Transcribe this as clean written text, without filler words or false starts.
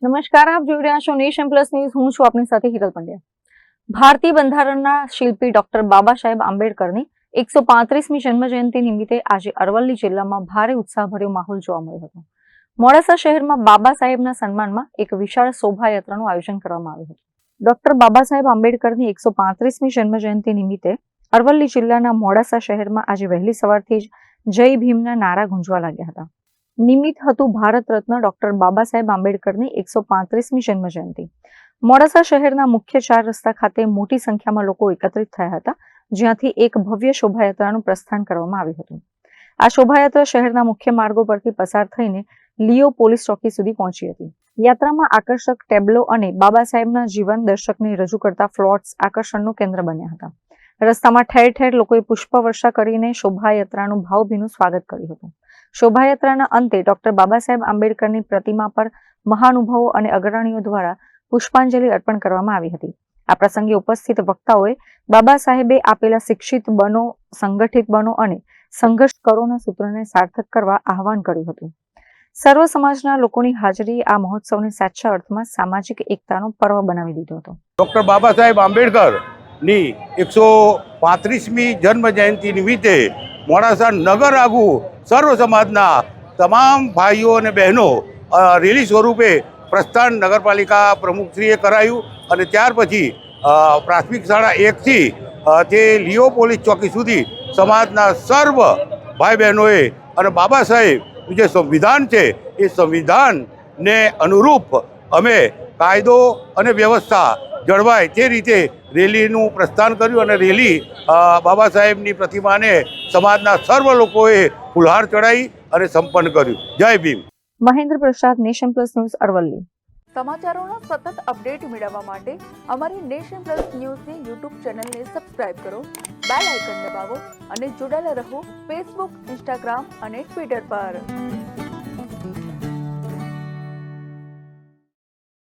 નમસ્કાર, આપ જોઈ રહ્યા છો નેશન પ્લસ ન્યૂઝ. હું છું આપની સાથે હિરલ પંડ્યા. ભારતીય બંધારણના શિલ્પી ડોક્ટર બાબા સાહેબ આંબેડકરની 135મી જન્મજયંતિ નિમિત્તે આજે અરવલ્લી જિલ્લામાં ભારે ઉત્સાહભર્યો માહોલ જોવા મળ્યો હતો. મોડાસા શહેરમાં બાબા સાહેબના સન્માનમાં એક વિશાળ શોભાયાત્રાનું આયોજન કરવામાં આવ્યું હતું. ડોક્ટર બાબા સાહેબ આંબેડકરની 135મી જન્મજયંતિ નિમિત્તે અરવલ્લી જિલ્લાના મોડાસા શહેરમાં આજે વહેલી સવારથી જ જય ભીમના નારા ગુંજવા લાગ્યા હતા. નિમિત્ત હતું ભારત રત્ન ડોક્ટર બાબા સાહેબ આંબેડકરની 135મી જન્મજયંતિ. મોડાસા શહેરના મુખ્ય 4 રસ્તા ખાતે મોટી સંખ્યામાં લોકો એકત્રિત થયા હતા, જ્યાંથી એક ભવ્ય શોભાયાત્રાનું પ્રસ્થાન કરવામાં આવ્યું હતું. આ શોભાયાત્રા શહેરના મુખ્ય માર્ગો પરથી પસાર થઈને લિયો પોલીસ ચોકી સુધી પહોંચી હતી. યાત્રામાં આકર્ષક ટેબ્લો અને બાબા સાહેબના જીવન દર્શકને રજૂ કરતા ફ્લોટ્સ આકર્ષણનું કેન્દ્ર બન્યા હતા. રસ્તામાં ઠેર ઠેર લોકોએ પુષ્પવર્ષા કરીને શોભાયાત્રાનું ભાવભીનું સ્વાગત કર્યું હતું. શોભાયાત્રાના અંતે ડોક્ટર બાબા સાહેબ આંબેડકરની પ્રતિમા પર મહાનુભાવો અને અગ્રણીઓ દ્વારા પુષ્પાંજલિ અર્પણ કરવામાં આવી હતી. આ પ્રસંગે ઉપસ્થિત વક્તાઓએ બાબા સાહેબે આપેલા શિક્ષિત બનો, સંગઠિત બનો અને સંઘર્ષ કરોના સૂત્રને સાર્થક કરવા આહવાન કર્યું હતું. સર્વ સમાજના લોકોની હાજરી આ મહોત્સવને સાચા અર્થમાં સામાજિક એકતાનો પર્વ બનાવી દીધો હતો. ડૉક્ટર બાબા સાહેબ આંબેડકરની 135મી જન્મ જયંતિ નિમિત્તે મોડાસા નગર આગુ સર્વ સમાજના તમામ ભાઈઓ અને બહેનો રેલી સ્વરૂપે પ્રસ્થાન નગરપાલિકા પ્રમુખશ્રીએ કરાયું અને ત્યાર પછી પ્રાથમિક શાળા 1થી તે લિયો પોલીસ ચોકી સુધી સમાજના સર્વ ભાઈ બહેનોએ અને બાબા સાહેબ જે સંવિધાન છે એ સંવિધાનને અનુરૂપ અમે કાયદો અને વ્યવસ્થા જળવાય તે રીતે રેલીનું પ્રસ્થાન કર્યું અને રેલી બાબા સાહેબની પ્રતિમાને સમાજના સર્વ લોકોએ ફુલહાર ચડાવી અને સંપન્ન કર્યું. જય ભીમ. મહેન્દ્ર પ્રસાદ, નેશન પ્લસ ન્યૂઝ, અરવલ્લી. સમાચારોના સતત અપડેટ મેળવવા માટે અમારી નેશન પ્લસ ન્યૂઝની યુટ્યુબ ચેનલને સબસ્ક્રાઇબ કરો, બેલ આઇકન દબાવો અને જોડાયેલા રહો ફેસબુક, ઇન્સ્ટાગ્રામ અને ટ્વિટર પર.